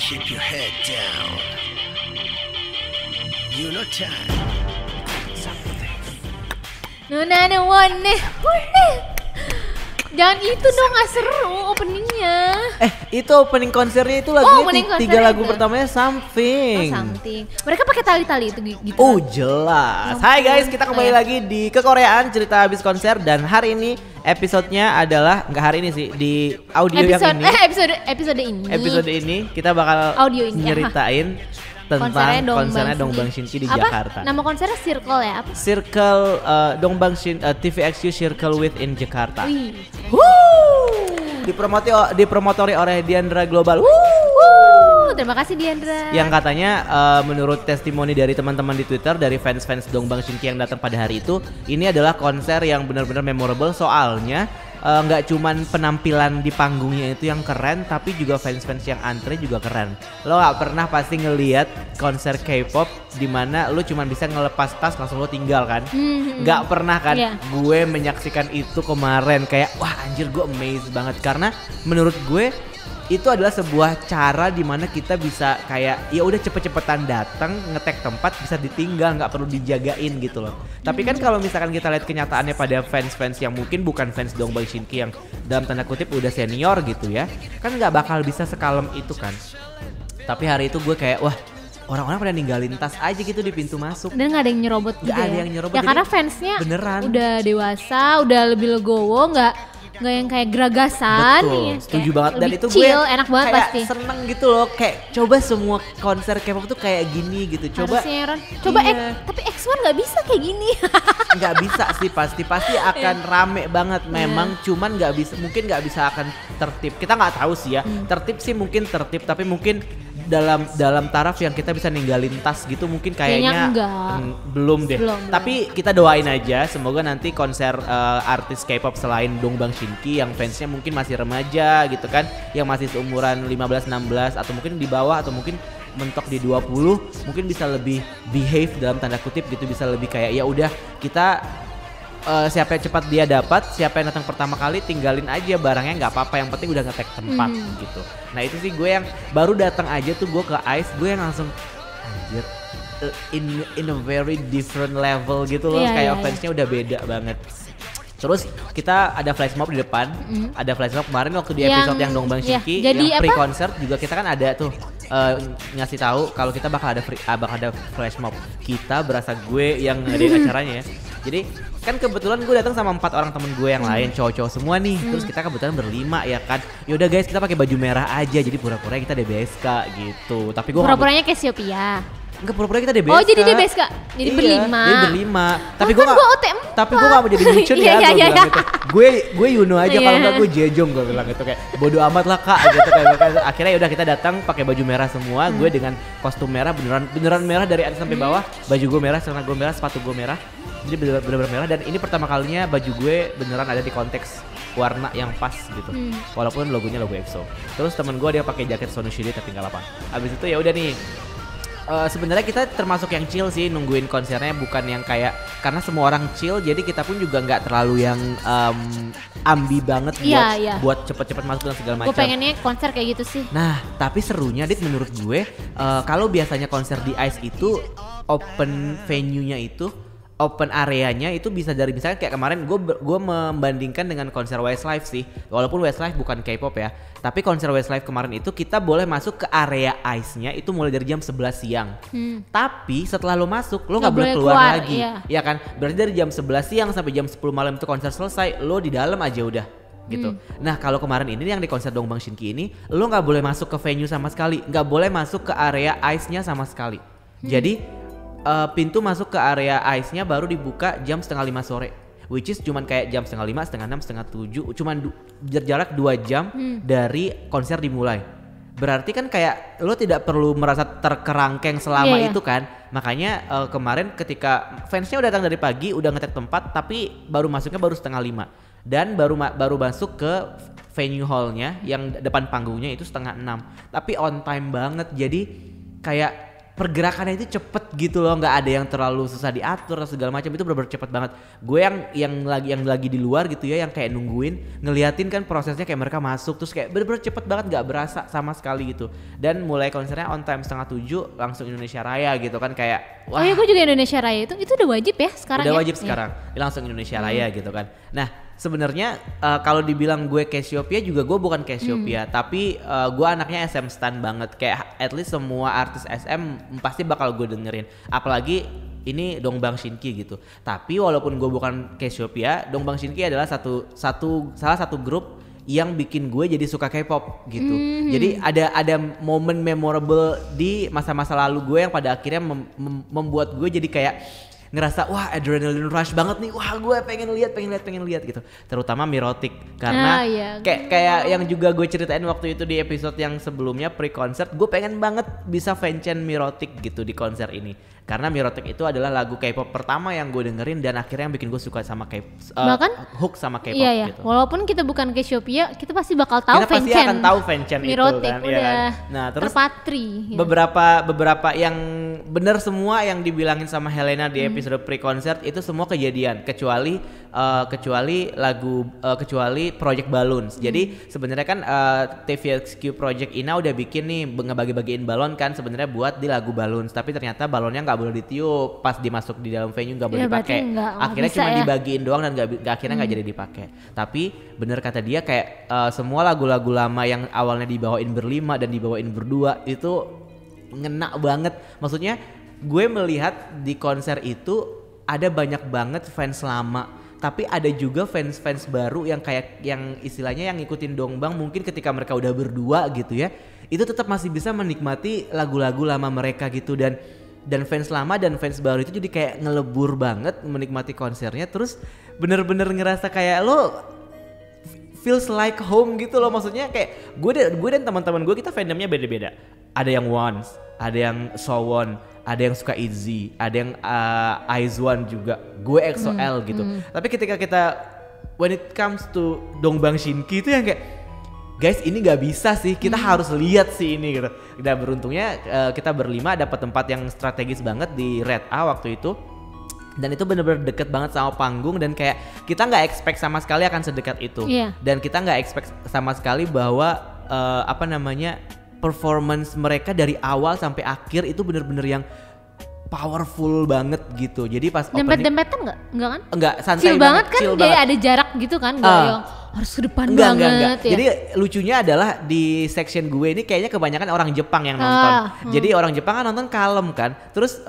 Keep your head down. You know time. Nona one. Jangan itu dong, gak seru openingnya. Itu opening konsernya itu lagunya opening tiga konsernya lagu itu. pertamanya Something. Something. Mereka pakai tali-tali itu gitu. Oh jelas. Hai guys, kita kembali lagi di Kekoreaan cerita habis konser dan hari ini episodenya adalah nggak hari ini sih di audio yang ini. Episode ini kita bakal audio ini, nyeritain tentang konsernya Dongbang Shinki di apa? Jakarta. Nama konsernya Circle ya? Apa? Circle Dongbang TVXQ Circle Within Jakarta. Wih. Dipromotori oleh Diandra Global. Terima kasih Diandra. Yang katanya menurut testimoni dari teman-teman di Twitter dari fans-fans Dongbang Shinki yang datang pada hari itu, ini adalah konser yang benar-benar memorable soalnya nggak cuman penampilan di panggungnya itu yang keren, tapi juga fans-fans yang antre juga keren. Lo nggak pernah pasti ngelihat konser K-pop di mana lo cuman bisa ngelepas tas langsung lo tinggal kan? Nggak pernah kan? Yeah. Gue menyaksikan itu kemarin kayak wah anjir gue amazed banget karena menurut gue itu adalah sebuah cara di mana kita bisa kayak ya udah cepet-cepetan datang ngetek tempat bisa ditinggal nggak perlu dijagain gitu loh. Tapi kan kalau misalkan kita lihat kenyataannya pada fans-fans yang mungkin bukan fans Dongbang Shinki yang dalam tanda kutip udah senior gitu ya, kan nggak bakal bisa sekalem itu kan. Tapi hari itu gue kayak wah orang-orang pada ninggalin tas aja gitu di pintu masuk. Dan gak ada yang nyerobot Gak juga ada ya. yang nyerobot. Ya karena fansnya beneran udah dewasa, udah lebih legowo, nggak yang kayak geragasan. Betul, ya, setuju banget. Dan itu chill, gue enak banget kayak pasti. seneng gitu loh, kayak coba semua konser K-pop tuh kayak gini gitu. Coba harusnya Ron. Coba iya. tapi X1 nggak bisa kayak gini. Nggak bisa sih pasti akan rame banget memang, cuman nggak bisa, mungkin nggak bisa akan tertib. Kita nggak tahu sih ya. Tertib sih mungkin tertib, tapi mungkin dalam taraf yang kita bisa ninggalin tas gitu mungkin kayaknya belum deh. Tapi kita doain aja semoga nanti konser artis K-pop selain Dongbang Shinki yang fansnya mungkin masih remaja gitu kan, yang masih seumuran 15-16 atau mungkin di bawah atau mungkin mentok di 20 mungkin bisa lebih behave dalam tanda kutip gitu, bisa lebih kayak ya udah kita siapa yang cepat dia dapat, siapa yang datang pertama kali tinggalin aja barangnya nggak apa-apa, yang penting udah ngetek tempat gitu. Nah itu sih gue yang baru datang aja tuh gue ke ICE, gue yang langsung anjir in a very different level gitu loh, kayak fansnya udah beda banget. Terus kita ada flash mob di depan, ada flash mob kemarin waktu di episode yang Dongbang Shinki, yang pre-concert juga kita kan ada tuh ngasih tahu kalau kita bakal ada flash mob. Kita berasa gue yang ngadain acaranya ya. Jadi kan kebetulan gue datang sama 4 orang temen gue yang lain, cowok-cowok semua nih. Terus kita kebetulan berlima ya kan. Yaudah guys kita pakai baju merah aja, jadi pura-pura kita DBSK gitu. Tapi gue pura-puranya Cassiopeia. Enggak, pura-pura kita DBSK. Oh jadi DBSK, jadi berlima. Jadi berlima. Tapi gue gue gak mau jadi bucin ya, gue bilang gitu. Gue Yuno aja, kalau enggak gue Jejong, gue bilang gitu kayak bodo amat lah kak gitu kayak. Akhirnya yaudah kita datang pakai baju merah semua, gue dengan kostum merah beneran merah dari atas sampai bawah, baju gue merah, celana gue merah, sepatu gue merah. Jadi bener-bener merah, dan ini pertama kalinya baju gue beneran ada di konteks warna yang pas gitu. Walaupun logonya logo EXO. Terus temen gue dia pakai jaket Sonushide tapi nggak apa. Abis itu ya udah nih. Sebenarnya kita termasuk yang chill sih nungguin konsernya, bukan yang kayak karena semua orang chill jadi kita pun juga nggak terlalu yang ambi banget buat cepet-cepet masuk dan segala macam. Gue pengennya konser kayak gitu sih. Nah tapi serunya Dit menurut gue kalau biasanya konser di ICE itu open venue-nya itu, open areanya itu bisa dari misalnya kayak kemarin gue membandingkan dengan konser Westlife sih, walaupun Westlife bukan K-pop ya, tapi konser Westlife kemarin itu kita boleh masuk ke area ICE-nya itu mulai dari jam 11 siang. Tapi setelah lo masuk lo nggak boleh keluar lagi, ya kan? Berarti dari jam 11 siang sampai jam 10 malam itu konser selesai, lo di dalam aja udah gitu. Nah kalau kemarin ini yang di konser Dongbang Shinki ini lo nggak boleh masuk ke venue sama sekali, nggak boleh masuk ke area ICE-nya sama sekali. Jadi pintu masuk ke area ICE-nya baru dibuka jam 4:30 sore, which is cuman kayak jam 5:30, 6:30, 6:30, cuman berjarak 2 jam dari konser dimulai. Berarti kan kayak lo tidak perlu merasa terkerangkeng selama itu kan. Makanya kemarin ketika fansnya udah datang dari pagi, udah ngetek tempat, tapi baru masuknya baru 4:30 dan baru masuk ke venue hall-nya yang depan panggungnya itu 5:30. Tapi on time banget, jadi kayak pergerakannya itu cepet gitu loh, nggak ada yang terlalu susah diatur atau segala macam, itu benar-benar cepet banget. Gue yang lagi di luar gitu ya, yang kayak nungguin ngeliatin kan prosesnya kayak mereka masuk terus kayak benar-benar cepet banget, nggak berasa sama sekali gitu. Dan mulai konsernya on time 6:30 langsung Indonesia Raya gitu kan, kayak Oh iya, gue juga Indonesia Raya itu udah wajib ya sekarang. Udah ya? wajib sekarang, langsung Indonesia Raya gitu kan. Nah sebenarnya kalau dibilang gue Cassiopeia juga gue bukan Cassiopeia, tapi gue anaknya SM stan banget, kayak at least semua artis SM pasti bakal gue dengerin, apalagi ini Dongbang Shinki gitu. Tapi walaupun gue bukan Cassiopeia, Dongbang Shinki adalah salah satu grup yang bikin gue jadi suka K-pop gitu. Jadi ada momen memorable di masa-masa lalu gue yang pada akhirnya membuat gue jadi kayak ngerasa wah adrenaline rush banget nih, wah gue pengen lihat gitu. Terutama Mirotic karena kayak yang juga gue ceritain waktu itu di episode yang sebelumnya pre-concert, gue pengen banget bisa fanchan Mirotic gitu di konser ini. Karena Mirotic itu adalah lagu K-pop pertama yang gue dengerin dan akhirnya yang bikin gue suka sama bahkan hook sama K-pop gitu. Walaupun kita bukan Cassiopeia, kita pasti bakal tahu kita pasti akan tahu fanchan itu kan. Udah ya. Nah, terus terpatri. Beberapa yang bener semua yang dibilangin sama Helena di episode pre-concert itu semua kejadian kecuali Project Balloons. Jadi sebenarnya kan TVXQ Project Ina udah bikin nih ngebagi-bagiin balon kan sebenarnya buat di lagu Balloons, tapi ternyata balonnya nggak boleh ditiup pas dimasuk di dalam venue, nggak boleh dipakai. Akhirnya cuma dibagiin doang dan akhirnya nggak jadi dipakai. Tapi bener kata dia kayak semua lagu-lagu lama yang awalnya dibawain berlima dan dibawain berdua itu ngena banget. Maksudnya gue melihat di konser itu ada banyak banget fans lama, tapi ada juga fans baru yang kayak yang istilahnya yang ngikutin Dongbang mungkin ketika mereka udah berdua gitu ya, itu tetap masih bisa menikmati lagu-lagu lama mereka gitu. Dan fans lama dan fans baru itu jadi kayak ngelebur banget menikmati konsernya, terus bener-bener ngerasa kayak lo feels like home gitu loh. Maksudnya kayak gue dan teman-teman gue kita fandomnya beda-beda. Ada yang Once, ada yang Sowon, ada yang suka ITZY, ada yang IZ*ONE juga. Gue EXO-L gitu. Tapi ketika kita when it comes to Dongbang Shinki itu yang kayak guys ini nggak bisa sih, kita harus lihat sih ini gitu. Dan beruntungnya kita berlima dapat tempat yang strategis banget di Red A waktu itu. Dan itu bener-bener deket banget sama panggung dan kayak kita nggak expect sama sekali akan sedekat itu. Dan kita nggak expect sama sekali bahwa performance mereka dari awal sampai akhir itu bener-bener yang powerful banget gitu. Jadi pas dempet-dempetan nggak kan? Enggak, santai chill banget kan, chill jadi banget. Ada jarak gitu kan, nggak yang harus ke depan banget. Ya. Jadi lucunya adalah di section gue ini kayaknya kebanyakan orang Jepang yang nonton. Jadi orang Jepang kan nonton kalem kan. Terus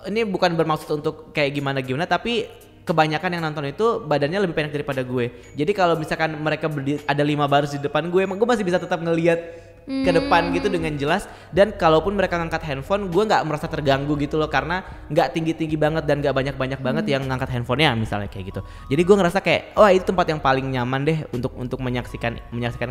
ini bukan bermaksud untuk kayak gimana-gimana, tapi kebanyakan yang nonton itu badannya lebih pendek daripada gue. Jadi kalau misalkan mereka ada 5 baris di depan gue masih bisa tetap ngelihat ke depan gitu dengan jelas. Dan kalaupun mereka ngangkat handphone, gue nggak merasa terganggu gitu loh, karena nggak tinggi-tinggi banget dan nggak banyak-banyak banget yang ngangkat handphonenya misalnya kayak gitu. Jadi gue ngerasa kayak itu tempat yang paling nyaman deh untuk menyaksikan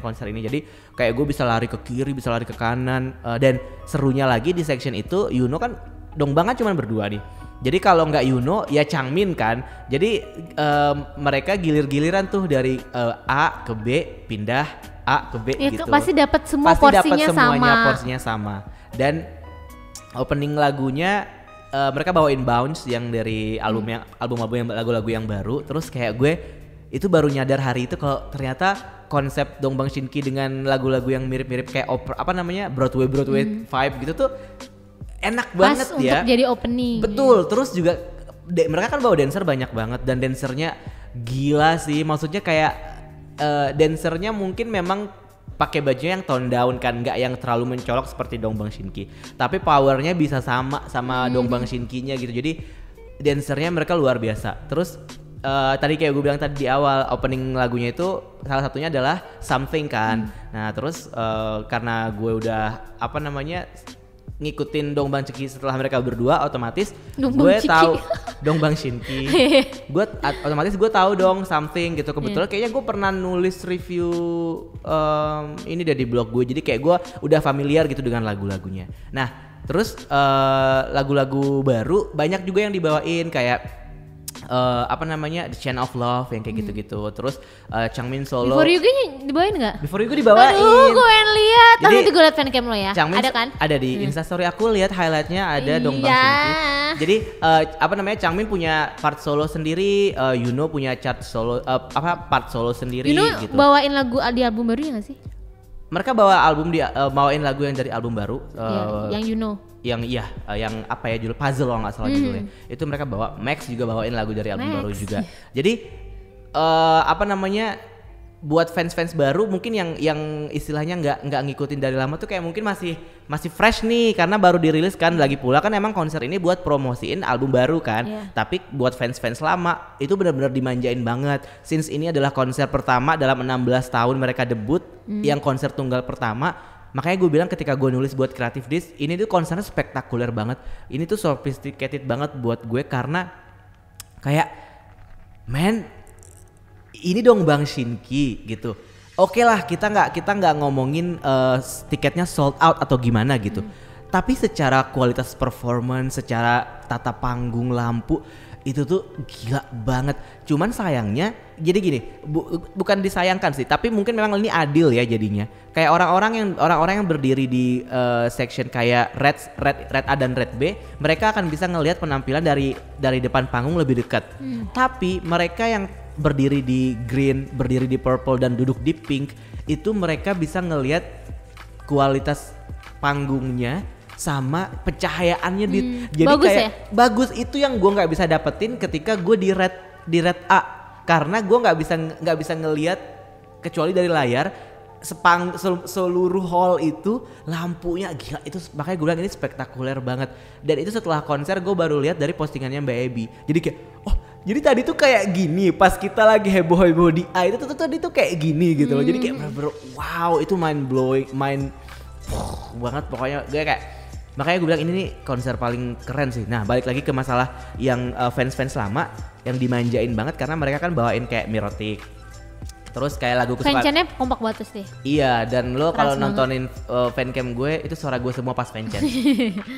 konser ini. Jadi kayak gue bisa lari ke kiri, bisa lari ke kanan, dan serunya lagi di section itu Yuno kan Dongbang kan cuma berdua nih. Jadi kalau nggak Yuno ya Changmin kan. Jadi mereka gilir-giliran tuh dari A ke B pindah A ke B gitu. Pasti dapat semua porsinya sama. Dan opening lagunya mereka bawain Bounce yang dari album yang lagu-lagu yang baru. Terus kayak gue itu baru nyadar hari itu kalau ternyata konsep Dongbang Shinki dengan lagu-lagu yang mirip-mirip kayak Broadway vibe gitu tuh enak banget ya. Untuk jadi opening. Betul. Terus juga mereka kan bawa dancer banyak banget dan dancernya gila sih. Maksudnya kayak dancernya mungkin memang pakai bajunya yang tone down kan, nggak yang terlalu mencolok seperti Dongbang Shinki, tapi powernya bisa sama Dongbang Shinki-nya gitu. Jadi dancernya mereka luar biasa. Terus tadi kayak gue bilang tadi di awal, opening lagunya itu salah satunya adalah Something kan. Nah terus karena gue udah ngikutin Dongbang Shinki setelah mereka berdua, otomatis gue tahu Dongbang Shinki. Otomatis gue tahu dong Something gitu. Kebetulan kayaknya gue pernah nulis review ini dari blog gue. Jadi kayak gue udah familiar gitu dengan lagu-lagunya. Nah, terus lagu-lagu baru banyak juga yang dibawain kayak apa namanya The Chain of Love yang kayak gitu-gitu. Terus Changmin solo. Before You dibawain nggak? Before You dibawain. Aduh, gue pengen lihat. Tapi Jadi, itu gue liat fancam lo ya. Changmin Ada kan? Ada di Instastory aku lihat highlightnya ada Dongbang Iya. Shinki. Jadi apa namanya Changmin punya part solo sendiri, Yuno punya part solo sendiri You know gitu. bawain lagu di album barunya nggak sih? Mereka bawa album bawain lagu yang dari album baru. Yang You Know. Yang yang apa ya judul Puzzle kalau nggak salah judulnya. Itu mereka bawa, Max juga bawain lagu dari album baru juga. Jadi apa namanya buat fans-fans baru mungkin yang istilahnya nggak ngikutin dari lama tuh kayak mungkin masih fresh nih karena baru dirilis kan. Lagi pula kan emang konser ini buat promosiin album baru kan. Tapi buat fans-fans lama itu benar-benar dimanjain banget. Since ini adalah konser pertama dalam 16 tahun mereka debut yang konser tunggal pertama. Makanya gue bilang ketika gue nulis buat Creative Disk, ini tuh konsernya spektakuler banget. Ini tuh sophisticated banget buat gue karena kayak man ini Dongbang Shinki gitu. Oke lah kita nggak ngomongin tiketnya sold out atau gimana gitu. Tapi secara kualitas performance, secara tata panggung, lampu itu tuh gila banget. Cuman sayangnya jadi gini, bukan disayangkan sih, tapi mungkin memang ini adil ya jadinya. Kayak orang-orang yang berdiri di section kayak Red A dan Red B, mereka akan bisa ngelihat penampilan dari depan panggung lebih dekat. Tapi mereka yang berdiri di green, berdiri di purple dan duduk di pink, itu mereka bisa ngelihat kualitas panggungnya sama pencahayaannya jadi bagus kayak ya? bagus. Itu yang gue nggak bisa dapetin ketika gue di red A karena gue nggak bisa ngelihat kecuali dari layar seluruh hall itu lampunya gila. Itu makanya gue bilang ini spektakuler banget. Dan itu setelah konser gue baru lihat dari postingannya Mbak Ebi. Jadi kayak jadi tadi tuh kayak gini pas kita lagi heboh di A itu tuh tadi tuh kayak gini gitu loh. Jadi kayak bener-bener wow, itu mind blowing banget pokoknya. Gue kayak makanya gue bilang ini nih konser paling keren sih. Nah balik lagi ke masalah yang fans-fans lama yang dimanjain banget karena mereka kan bawain kayak Mirotic. Terus kayak lagu kesukaan. Fancamnya kompak banget deh. Iya, dan lo kalau nontonin fancam gue itu suara gue semua pas fancam.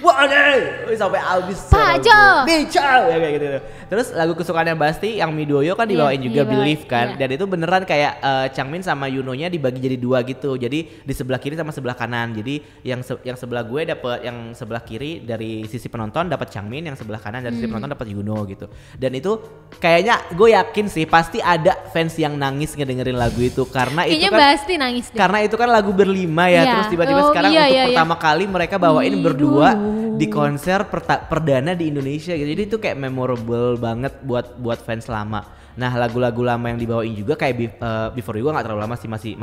Wah deh, sampai habis. Pak Jo, Bicara ya kayak gitu. Terus lagu kesukaannya Basti yang Midoyo kan dibawain juga Believe kan. Dan itu beneran kayak Changmin sama Yunonya dibagi jadi dua gitu. Jadi di sebelah kiri sama sebelah kanan. Jadi yang sebelah gue dapet, yang sebelah kiri dari sisi penonton dapat Changmin, yang sebelah kanan dari sisi penonton dapat Yuno gitu. Dan itu kayaknya gue yakin sih pasti ada fans yang nangis ngedengerin lagu itu karena kayaknya itu kan pasti nangis deh. karena itu kan lagu berlima ya. Terus tiba-tiba sekarang untuk pertama kali mereka bawain berdua di konser perdana di Indonesia gitu. Jadi itu kayak memorable banget buat fans lama. Nah lagu-lagu lama yang dibawain juga kayak Before You nggak terlalu lama sih,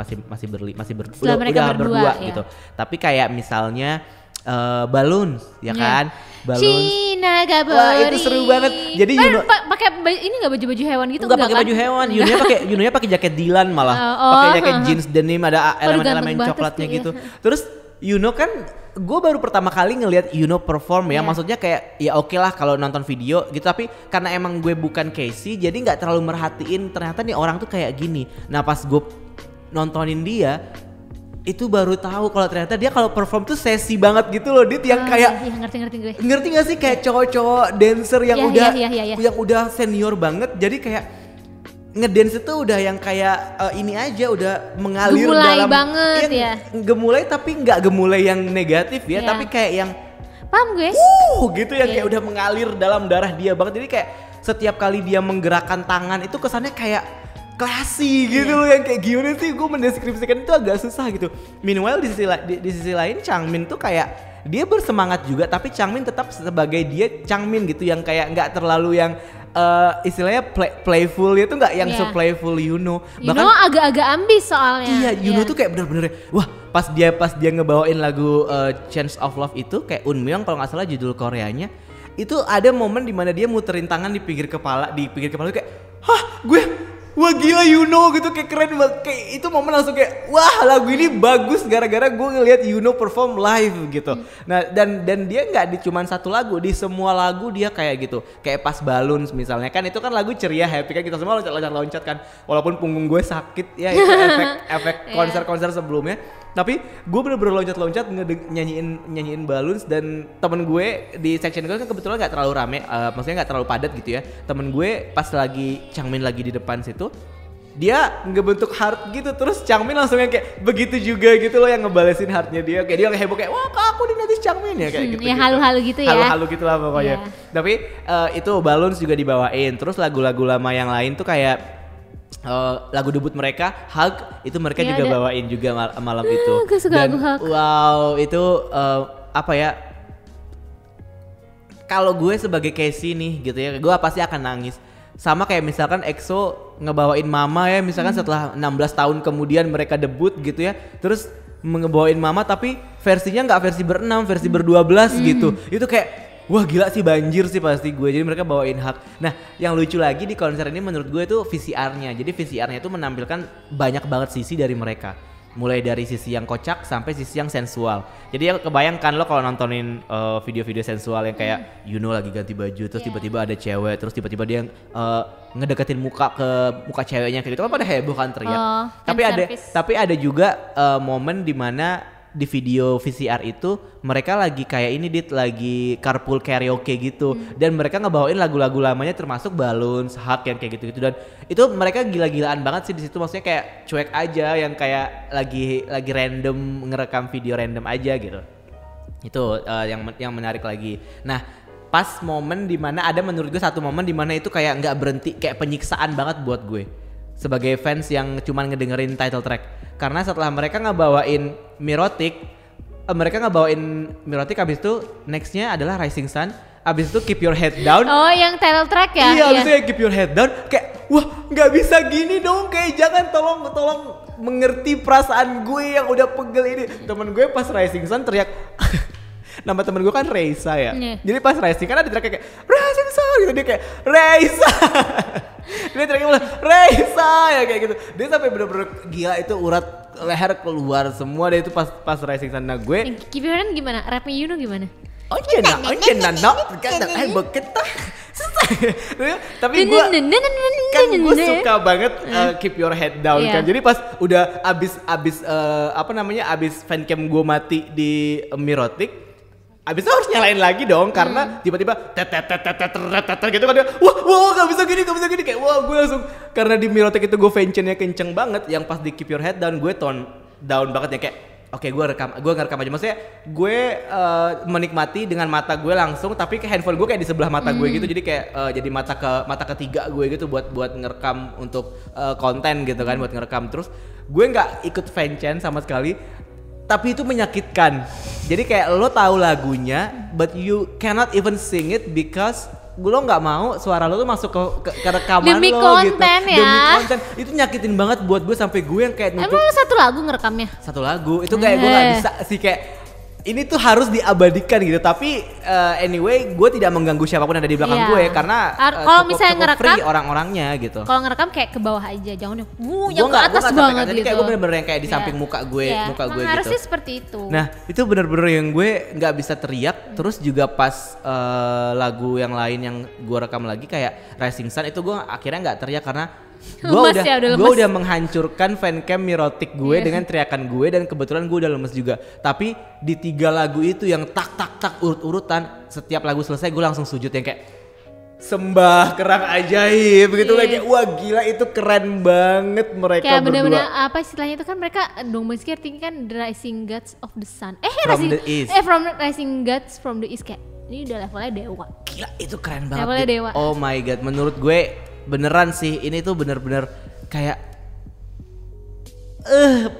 udah berdua gitu. Tapi kayak misalnya Balloons ya kan, Balloons. Wah itu seru banget. Jadi Yuno pakai ini nggak baju hewan gitu? Nggak pakai baju hewan. Yunonya pakai jaket Dylan malah, pakai jaket jeans denim ada elemen-elemen coklatnya gitu. Terus Yuno kan gue baru pertama kali ngelihat Yuno perform ya, maksudnya kayak ya oke lah kalau nonton video gitu, tapi karena emang gue bukan Casey jadi nggak terlalu merhatiin ternyata nih orang tuh kayak gini. Nah pas gue nontonin dia itu baru tahu kalau ternyata dia kalau perform tuh sesi banget gitu loh, Dit, yang kayak ngerti gue. Ngerti gak sih kayak cowok-cowok dancer yang yang udah senior banget, jadi kayak ngedance itu udah yang kayak ini aja udah mengalir gemulai dalam banget ya. Gemulai tapi nggak gemulai yang negatif ya, tapi kayak yang paham gue? Gitu yang kayak udah mengalir dalam darah dia banget. Jadi kayak setiap kali dia menggerakkan tangan itu kesannya kayak classy gitu loh, yang kayak gimana sih gue mendeskripsikan itu agak susah gitu. Meanwhile di sisi lain Changmin tuh kayak dia bersemangat juga, tapi Changmin tetap sebagai dia Changmin gitu, yang kayak nggak terlalu yang istilahnya playful itu nggak yang se-playful Yuno. Bahkan Yuno agak-agak ambis soalnya. Iya, Yuno tuh kayak bener-bener wah pas dia ngebawain lagu Chance of Love itu kayak Unmyeong kalau nggak salah judul Koreanya, itu ada momen dimana dia muterin tangan di pinggir kepala kayak wah gila Yuno gitu, kayak keren banget. Kayak itu momen langsung kayak wah lagu ini bagus gara-gara gue ngeliat Yuno perform live gitu. Nah dan dia nggak di cuman satu lagu, di semua lagu dia kayak gitu. Kayak pas Balloons misalnya kan itu kan lagu ceria happy kan, kita semua loncat-loncat kan. Walaupun punggung gue sakit ya, itu efek konser-konser sebelumnya. Tapi gue bener-bener loncat-loncat nyanyiin Balloons, dan temen gue di section gue kan kebetulan nggak terlalu rame, maksudnya nggak terlalu padat gitu ya. Temen gue pas lagi Changmin lagi di depan situ, dia ngebentuk heart gitu, terus Changmin langsung yang kayak begitu juga gitu loh, yang ngebalesin heartnya dia, kayak dia heboh kayak wah kak aku dinotis Changmin ya kayak gitu. Ya halu-halu gitu ya. Halu-halu gitu lah pokoknya. Yeah. Tapi itu Balloons juga dibawain, terus lagu-lagu lama yang lain tuh kayak lagu debut mereka Hug itu mereka Ya, juga ada. bawain juga malam itu. Gue suka Dan lagu Hug. wow itu apa ya? Kalau gue sebagai Casey nih gitu ya, gue pasti akan nangis. Sama kayak misalkan EXO ngebawain Mama ya, misalkan setelah 16 tahun kemudian mereka debut gitu ya, terus ngebawain Mama tapi versinya nggak versi ber-6, versi ber-12 gitu. Itu kayak wah gila sih, banjir sih pasti gue. Jadi mereka bawain Hug. Nah yang lucu lagi di konser ini menurut gue itu VCR-nya. Jadi VCR-nya itu menampilkan banyak banget sisi dari mereka. Mulai dari sisi yang kocak sampai sisi yang sensual. Jadi ya kebayangkan lo kalau nontonin video-video sensual yang kayak lagi ganti baju, terus tiba-tiba ada cewek, terus tiba-tiba dia ngedeketin muka ke muka ceweknya kayak gitu kan pada heboh kan teriak. Tapi ada juga momen dimana di video VCR itu mereka lagi kayak ini lagi carpool karaoke gitu, dan mereka ngebawain lagu-lagu lamanya termasuk Balloons, Hug yang kayak gitu-gitu, dan itu mereka gila-gilaan banget sih di situ, maksudnya kayak cuek aja yang kayak lagi random ngerekam video random aja gitu. Itu yang menarik lagi. Nah pas momen dimana ada menurut gue satu momen dimana itu kayak nggak berhenti, kayak penyiksaan banget buat gue sebagai fans yang cuman ngedengerin title track. Karena setelah mereka ngebawain Mirotic, abis itu nextnya adalah Rising Sun, abis itu Keep Your Head Down. Oh yang title track ya? Iya, abis itu Keep Your Head Down. Kayak wah nggak bisa gini dong, kayak jangan tolong mengerti perasaan gue yang udah pegel ini. Temen gue pas Rising Sun teriak nama temen gue kan Reisa ya. Jadi pas Rising kan ada teriak kayak Rising Sun gitu, dia kayak Reisa. Dia teriaknya mulai Reisa ya kayak gitu. Dia sampai bener-bener gila itu urat leher keluar semua deh itu pas Rising Sun. Nah gue Keep Your Hand gimana? Rapnya Yuno gimana? beketah. Tapi gue suka banget Keep Your Head Down kan. Jadi pas udah abis fancam gue mati di Mirotic, abis itu harus nyalain lagi dong karena tiba-tiba gitu kan dia wah gak bisa gini kayak wah gue langsung, karena di Mirotic itu gue fansnya kenceng banget, yang pas di Keep Your Head Down gue tone down banget ya, kayak oke, gue ngerekam aja, maksudnya gue menikmati dengan mata gue langsung, tapi ke handphone gue kayak di sebelah mata gue gitu, jadi kayak jadi mata ketiga gue gitu buat ngerekam untuk konten gitu kan, buat ngerekam. Terus gue nggak ikut fanchan sama sekali, tapi itu menyakitkan. Jadi kayak lo tahu lagunya, but you cannot even sing it because lo nggak mau suara lo tuh masuk ke rekaman demi lo konten gitu. ya. Demi konten. Itu nyakitin banget buat gue, sampai gue yang kayak Emang lo satu lagu ngerekamnya? satu lagu itu kayak gue nggak bisa sih, kayak ini tuh harus diabadikan gitu. Tapi anyway gue tidak mengganggu siapapun yang ada di belakang gue karena kalau misalnya ngerekam free orang-orangnya gitu. Kalau ngerekam kayak ke bawah aja, jangan yang ke Gua atas nggak banget sampai, gitu. kayak gue bener-bener yang kayak di samping muka gue gitu. Harusnya seperti itu. Nah itu bener-bener yang gue nggak bisa teriak. Terus juga pas lagu yang lain yang gue rekam lagi kayak Rising Sun itu gue akhirnya nggak teriak karena gue udah menghancurkan fancam Mirotic gue dengan teriakan gue, dan kebetulan gue udah lemes juga. Tapi di 3 lagu itu yang tak urut-urutan, setiap lagu selesai gue langsung sujud yang kayak sembah kerang ajaib gitu, kayak wah gila itu keren banget mereka kayak berdua. bener-bener apa istilahnya itu kan, mereka dong basically tinggi kan The Rising Gods of the Sun. From the East. From the Rising Gods from the East, kayak ini udah levelnya dewa. Gila itu keren banget. Levelnya dewa. Oh my god, menurut gue beneran sih ini tuh bener-bener kayak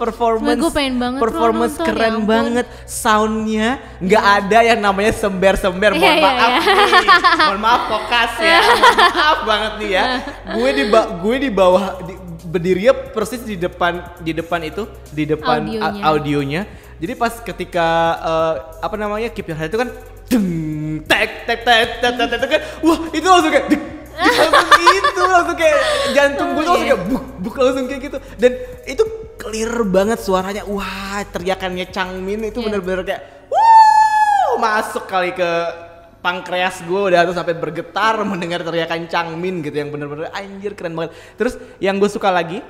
performance keren banget, soundnya nggak ada yang namanya sember-sember. Mohon maaf fokus ya, maaf banget nih ya. Gue di bawah berdirinya persis di depan audionya. Jadi pas ketika Keep Your Head itu kan tek kan, wah itu langsung kayak langsung kayak jantung gue tuh langsung kayak buk langsung kayak gitu, dan itu clear banget suaranya. Wah teriakannya Changmin itu bener-bener kayak masuk kali ke pankreas gue udah tuh, sampai bergetar mendengar teriakan Changmin gitu, yang bener-bener anjir keren banget. Terus yang gue suka lagi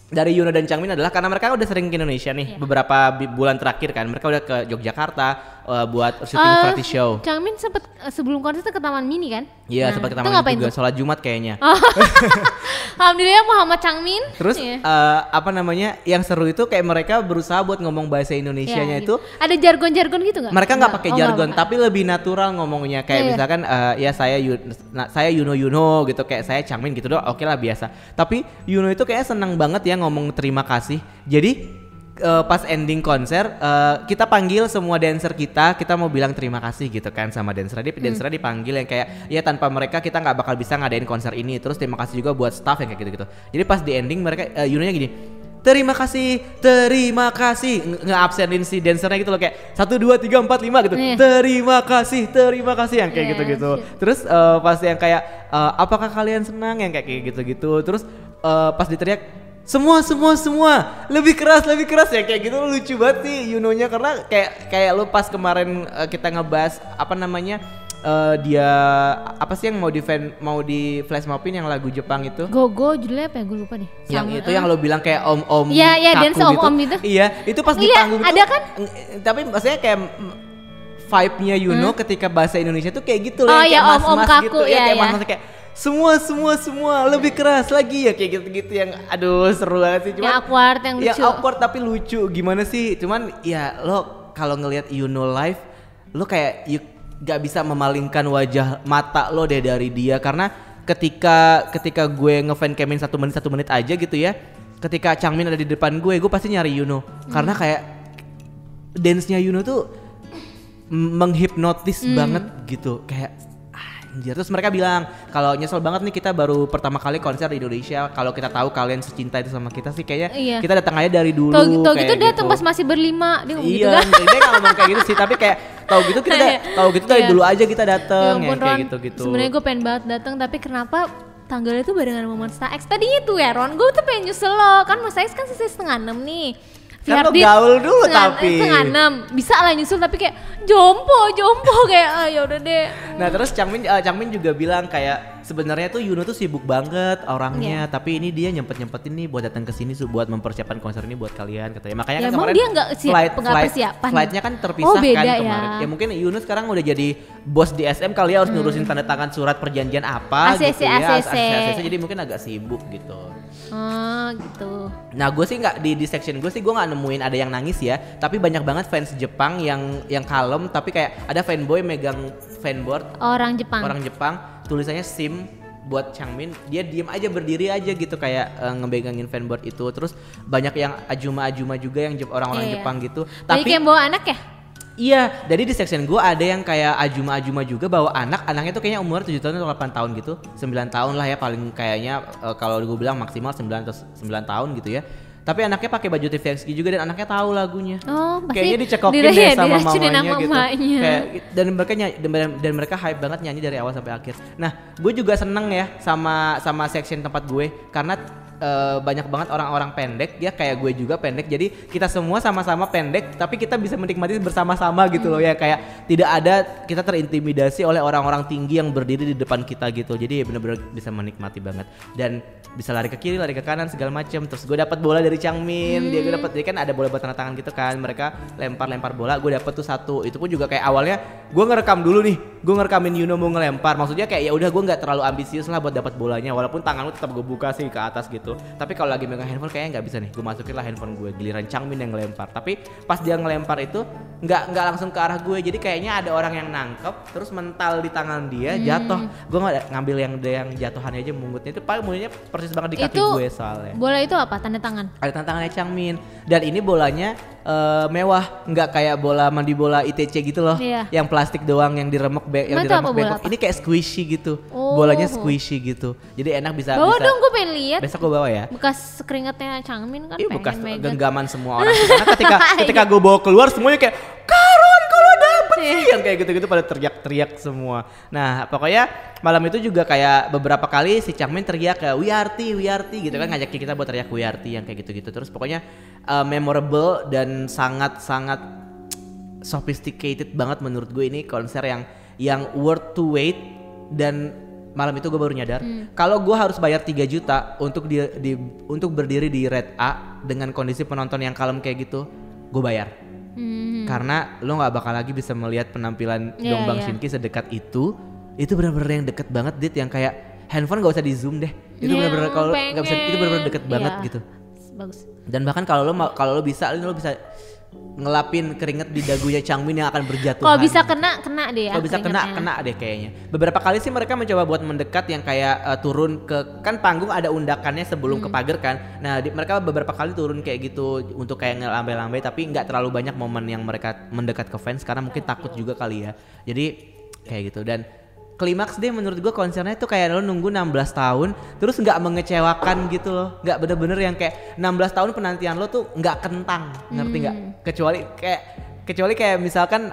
dari Yuno dan Changmin adalah karena mereka udah sering ke Indonesia nih beberapa bulan terakhir kan. Mereka udah ke Yogyakarta buat syuting variety show. Changmin sempet sebelum konser ke Taman Mini kan? Iya, sempat ke Taman Mini juga sholat Jumat kayaknya. Alhamdulillah Muhammad Changmin. Terus apa namanya? Yang seru itu kayak mereka berusaha buat ngomong bahasa Indonesianya itu. Ada jargon-jargon gitu nggak? Mereka nggak pakai jargon, tapi lebih natural ngomongnya. Kayak misalkan ya saya Yuno gitu, kayak saya Changmin gitu doang. Oke lah biasa. Tapi Yuno itu kayak senang banget ya ngomong terima kasih. Jadi pas ending konser kita panggil semua dancer kita mau bilang terima kasih gitu kan sama dancer. Dancer dipanggil yang kayak ya tanpa mereka kita nggak bakal bisa ngadain konser ini. Terus terima kasih juga buat staff yang kayak gitu-gitu. Jadi pas di ending mereka Yunonya gini, terima kasih nge-absenin si dancernya gitu loh, kayak 1, 2, 3, 4, 5 gitu. Terima kasih yang kayak gitu-gitu. Terus pas yang kayak apakah kalian senang yang kayak gitu-gitu. Terus pas diteriak semua lebih keras ya kayak gitu. Lucu banget sih Yunonya, karena kayak lu pas kemarin kita ngebahas apa namanya dia apa sih yang mau di flash mobin yang lagu Jepang itu Gogo judulnya apa ya, gue lupa deh. Yang itu yang lo bilang kayak om Iya dance kaku om itu. Iya itu pas di panggung ada itu, kan? Tapi maksudnya kayak vibe-nya Yuno ketika bahasa Indonesia tuh kayak gitu loh, Oh kayak ya mas-mas om kaku gitu ya, kayak ya. mas-mas kayak semua lebih keras lagi ya kayak gitu-gitu yang aduh seru banget sih. Cuman Yang awkward, yang lucu. Yang awkward tapi lucu gimana sih. Cuman ya lo kalau ngelihat Yuno live lo kayak gak bisa memalingkan wajah mata lo deh dari dia, karena ketika gue ngefan camin 1 menit aja gitu ya, ketika Changmin ada di depan gue pasti nyari Yuno karena kayak dance-nya Yuno tuh menghipnotis banget gitu, kayak anjir. Terus mereka bilang kalau nyesel banget nih kita baru pertama kali konser di Indonesia, kalau kita tahu kalian secinta itu sama kita sih kayaknya kita datang aja dari dulu. Tau kayak gitu datang pas masih berlima dia ngomong gitu kan. Dia nggak ngomong kayak gitu sih, tapi kayak tahu gitu kita dari dulu aja kita datang ya, kayak gitu. Sebenarnya gue pengen banget datang, tapi kenapa tanggalnya tuh barengan sama Monsta X tadinya tuh ya Ron, gue tuh pengen nyusul lo kan. Monsta X kan selesai 5:30 nih. Kan lo gaul dulu tapi 5:30 bisa lah nyusul, tapi kayak jompo kayak ya udah deh. Nah terus Changmin juga bilang kayak sebenarnya tuh Yuno tuh sibuk banget orangnya, tapi ini dia nyempetin nih buat datang ke sini buat mempersiapkan konser ini buat kalian katanya. Makanya kan kemarin dia nggak persiapan. Flightnya kan terpisah beda kan kemarin. Ya mungkin Yuno sekarang udah jadi bos di SM kali ya, harus nurusin tanda tangan surat perjanjian apa ACC, gitu ya. ACC. Jadi mungkin agak sibuk gitu. Gitu. Nah gue sih nggak di section gue sih gue nggak nemuin ada yang nangis ya, tapi banyak banget fans Jepang yang kalem, tapi kayak ada fanboy megang fanboard orang Jepang tulisannya sim buat Changmin, dia diem aja berdiri aja gitu kayak ngebegangin fanboard itu. Terus banyak yang ajuma juga yang orang-orang Jepang gitu. Tapi kayak bawa anak ya? Iya, jadi di section gue ada yang kayak ajuma juga bawa anaknya tuh kayaknya umur 7 tahun atau 8 tahun gitu. 9 tahun lah ya paling kayaknya, kalau gue bilang maksimal 9 atau 9 tahun gitu ya. Tapi anaknya pakai baju TVXQ juga dan anaknya tahu lagunya. Oh, kayaknya dicekokin deh sama mamanya gitu. Mamanya. Kayak dan mereka hype banget nyanyi dari awal sampai akhir. Nah, gue juga seneng ya sama section tempat gue karena banyak banget orang-orang pendek ya, kayak gue juga pendek, jadi kita semua sama-sama pendek tapi kita bisa menikmati bersama-sama gitu loh ya, kayak tidak ada kita terintimidasi oleh orang-orang tinggi yang berdiri di depan kita gitu. Jadi bener-bener bisa menikmati banget dan bisa lari ke kiri, lari ke kanan segala macem. Terus gue dapat bola dari Changmin, dia kan ada bola buat tanda tangan gitu kan, mereka lempar bola, gue dapet tuh 1. Itu pun juga kayak awalnya gue ngerekam dulu nih, gue ngerekamin Yuno mau ngelempar, maksudnya kayak ya udah gue nggak terlalu ambisius lah buat dapat bolanya, walaupun tangan lu tetap gue buka sih ke atas gitu. Tapi kalau lagi megang handphone kayaknya nggak bisa nih, gue masukin lah handphone gue, giliran Changmin yang ngelempar. Tapi pas dia ngelempar itu nggak langsung ke arah gue, jadi kayaknya ada orang yang nangkep terus mental di tangan dia, jatuh. Gue nggak ngambil yang jatuhannya aja, mungutnya itu paling mulutnya persis banget di kaki gue soalnya. Bola itu apa? Tanda tangan? Ada tanda tangannya Changmin, dan ini bolanya mewah, nggak kayak bola mandi bola ITC gitu loh, yang plastik doang yang diremek bengkok. Ini kayak squishy gitu, bolanya squishy gitu, jadi enak bisa. Bawa dong, gue pengen lihat. Besok gue bawa ya. Bekas keringatnya Changmin kan. Iya, bekas genggaman semua orang. Karena ketika gue bawa keluar semuanya kayak Karon kalau dapet sih, yang kayak gitu-gitu pada teriak-teriak semua. Nah pokoknya malam itu juga kayak beberapa kali si Changmin teriak kayak Wiyarti gitu kan, ngajakin kita buat teriak Wiyarti yang kayak gitu-gitu. Terus pokoknya memorable dan sangat-sangat sophisticated banget menurut gue. Ini konser yang worth to wait dan malam itu gue baru nyadar kalau gue harus bayar 3 juta untuk untuk berdiri di red A dengan kondisi penonton yang kalem kayak gitu, gue bayar. Karena lo nggak bakal lagi bisa melihat penampilan Dongbang Shinki sedekat itu benar-benar yang deket banget, Dit, yang kayak handphone gak usah di zoom deh, itu benar-benar kalau nggak bisa, itu benar-benar deket banget gitu. Bagus. Dan bahkan kalau lo bisa ngelapin keringet di dagunya Changmin yang akan berjatuhan. Kalau bisa kena deh ya. Kalau bisa kena deh kayaknya. Beberapa kali sih mereka mencoba buat mendekat yang kayak turun ke, kan panggung ada undakannya sebelum ke pagar kan. Nah mereka beberapa kali turun kayak gitu untuk kayak ngelambai-lambai, tapi nggak terlalu banyak momen yang mereka mendekat ke fans karena mungkin takut juga kali ya. Jadi kayak gitu. Dan klimaks deh menurut gue konsernya tuh kayak lo nunggu 16 tahun terus nggak mengecewakan gitu loh, nggak bener-bener yang kayak 16 tahun penantian lo tuh nggak kentang, ngerti nggak? Kecuali kayak misalkan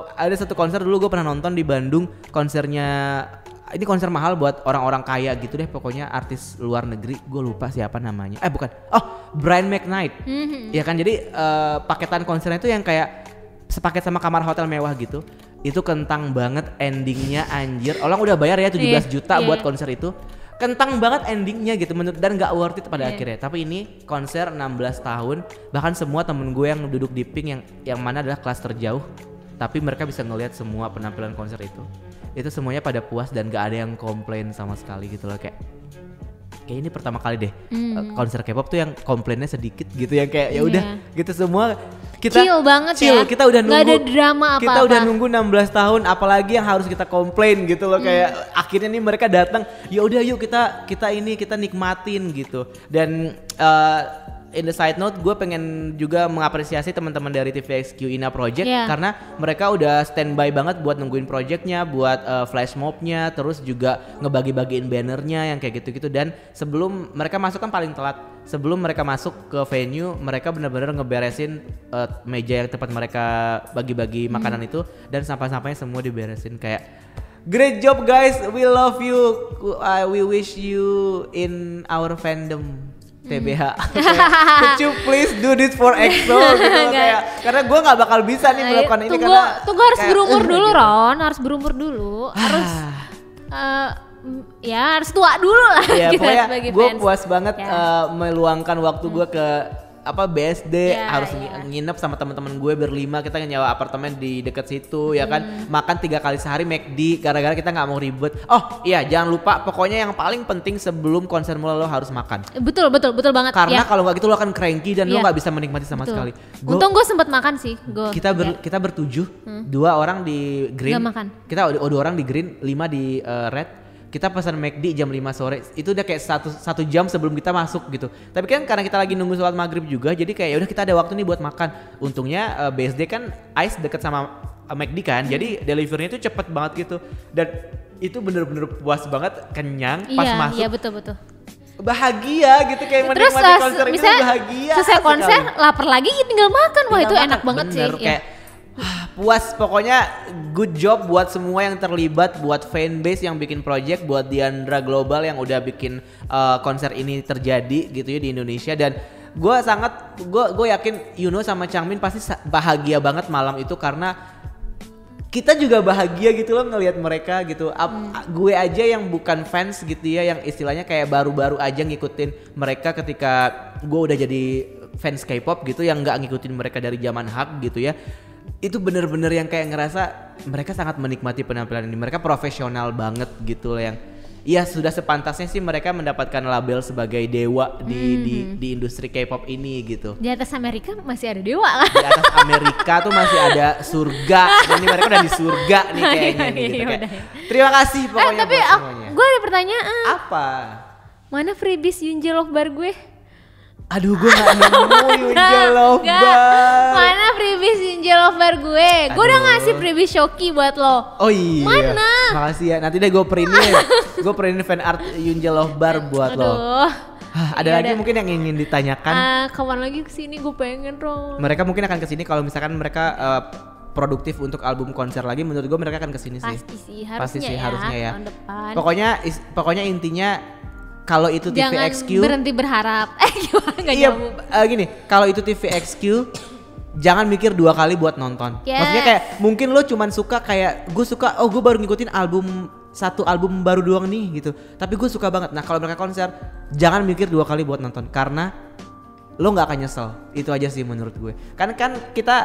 ada satu konser dulu gue pernah nonton di Bandung, konsernya ini konser mahal buat orang-orang kaya gitu deh, pokoknya artis luar negeri, gue lupa siapa namanya, Brian McKnight, ya kan, jadi paketan konsernya itu yang kayak sepaket sama kamar hotel mewah gitu. Itu kentang banget endingnya, anjir. Orang udah bayar ya 17 juta buat konser itu. Kentang banget endingnya gitu menurut, dan gak worth it pada akhirnya. Tapi ini konser 16 tahun, bahkan semua temen gue yang duduk di pink yang mana adalah kelas terjauh, tapi mereka bisa ngelihat semua penampilan konser itu semuanya pada puas dan gak ada yang komplain sama sekali gitu loh. Kayak ini pertama kali deh konser K-pop tuh yang komplainnya sedikit gitu, yang kayak ya udah gitu semua kita chill banget ya. Kita udah nunggu, gak ada drama apa-apa. Kita udah nunggu 16 tahun, apalagi yang harus kita komplain gitu loh. Kayak akhirnya nih mereka datang, ya udah yuk kita nikmatin gitu. Dan in the side note, gue pengen juga mengapresiasi teman-teman dari TVXQ Ina Project karena mereka udah standby banget buat nungguin projectnya, buat flash mobnya, terus juga ngebagi-bagiin bannernya yang kayak gitu-gitu. Dan sebelum mereka masuk kan paling telat, sebelum mereka masuk ke venue, mereka benar-benar ngeberesin meja yang tempat mereka bagi-bagi makanan itu, dan sampah-sampahnya semua diberesin. Kayak great job guys, we love you, we wish you in our fandom. TBH. Could you please do this for EXO gitu loh, kayak karena gue nggak bakal bisa nih melakukan ini karena tunggu harus berumur dulu gitu. Ron harus berumur dulu harus harus tua dulu lah. Ya pokoknya gue puas banget meluangkan waktu gue ke BSD, harus nginep sama teman-teman gue berlima, kita nyewa apartemen di dekat situ ya kan, makan 3 kali sehari McD gara-gara kita nggak mau ribet. Oh iya, jangan lupa pokoknya yang paling penting sebelum konser mulai lo harus makan. Betul banget. Karena kalau nggak gitu lo akan cranky dan lo nggak bisa menikmati sama sekali. Untung gue sempat makan sih. Kita bertujuh, 2 orang di green, kita 2 orang di green, 5 di red. Kita pesan McD jam 5 sore, itu udah kayak satu jam sebelum kita masuk gitu. Tapi kan karena kita lagi nunggu sholat maghrib juga, jadi kayak udah kita ada waktu nih buat makan. Untungnya BSD kan ICE deket sama McD kan, jadi deliverynya itu cepet banget gitu. Dan itu bener-bener puas banget, kenyang pas masuk. Iya betul. Bahagia gitu, kayak menikmati konser itu bahagia. Selesai konser, lapar lagi tinggal makan. Wah itu enak banget sih. Kayak puas, pokoknya good job buat semua yang terlibat, buat fanbase yang bikin project, buat Diandra Global yang udah bikin konser ini terjadi gitu ya di Indonesia. Dan gue yakin Yuno sama Changmin pasti bahagia banget malam itu, karena kita juga bahagia gitu loh ngelihat mereka gitu. Gue aja yang bukan fans gitu ya, yang istilahnya kayak baru-baru aja ngikutin mereka ketika gue udah jadi fans K-pop gitu, yang nggak ngikutin mereka dari zaman hak gitu ya. Itu bener-bener yang kayak ngerasa mereka sangat menikmati penampilan ini. Mereka profesional banget gitu loh, yang ya sudah sepantasnya sih mereka mendapatkan label sebagai dewa di industri K-pop ini gitu. Di atas Amerika masih ada dewa lah. Di atas Amerika tuh masih ada surga. Ini mereka udah di surga nih kayaknya nih gitu. Kayak, terima kasih pokoknya tapi buat semuanya. Gue ada pertanyaan. Apa? Mana freebies Yunje Love Bar gue? Aduh, gue gak nemu Yunje Love Bar. Mana freebies Yunje Love Bar gue? Gue udah ngasih freebies Shoki buat lo. Oh iya. Mana? Makasih ya. Nanti deh gue printin fan art Yunje Love Bar buat lo. Ada lagi mungkin yang ingin ditanyakan? Kapan lagi kesini, gue pengen dong. Mereka mungkin akan kesini kalau misalkan mereka produktif untuk album konser lagi. Menurut gue mereka akan kesini sih. Pasti sih harusnya ya. Tahun depan. Pokoknya intinya kalau itu TVXQ jangan berhenti berharap. Gimana gak nyambung. Gini, kalau itu TVXQ jangan mikir 2 kali buat nonton. Maksudnya kayak mungkin lo cuman suka kayak gue baru ngikutin album satu album baru doang nih gitu. Tapi gue suka banget. Nah kalau mereka konser, jangan mikir 2 kali buat nonton karena lo nggak akan nyesel. Itu aja sih menurut gue. Kan kita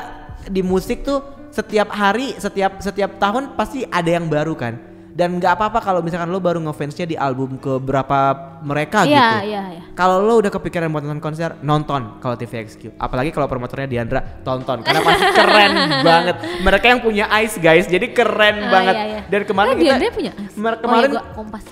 di musik tuh setiap hari, setiap tahun pasti ada yang baru kan. Dan nggak apa-apa kalau misalkan lo baru ngefansnya di album ke berapa mereka gitu. Iya. Kalau lo udah kepikiran buat nonton konser, nonton kalau TVXQ. Apalagi kalau promotornya Diandra, tonton karena pasti keren banget. Mereka yang punya Ice guys, jadi keren banget. Iya. Dan kemarin kita Diandra punya Ice.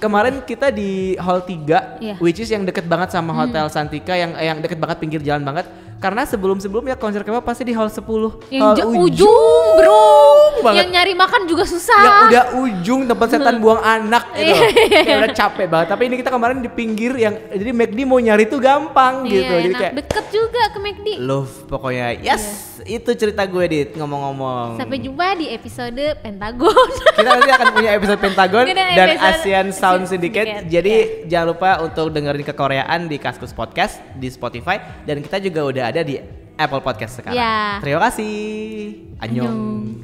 Kemarin kita di Hall 3, Iya. which is yang deket banget sama Hotel Santika yang deket banget pinggir jalan banget. Karena sebelumnya konser K-pop pasti di Hall 10. Yang Hall ujung bro banget. Yang nyari makan juga susah. Yang udah ujung tempat setan buang anak gitu. Kayak udah capek banget. Tapi ini kita kemarin di pinggir yang jadi McD mau nyari tuh gampang gitu. Jadi enak. kayak Deket juga ke McD. love pokoknya. Yes, itu cerita gue Dit ngomong-ngomong. Sampai jumpa di episode Pentagon. Kita nanti akan punya episode Pentagon Kita dan episode Asian Sound Syndicate. Jadi jangan lupa untuk dengerin kekoreaan di Kaskus Podcast di Spotify dan kita juga udah ada di Apple Podcast sekarang. Ya. Terima kasih. Annyeong.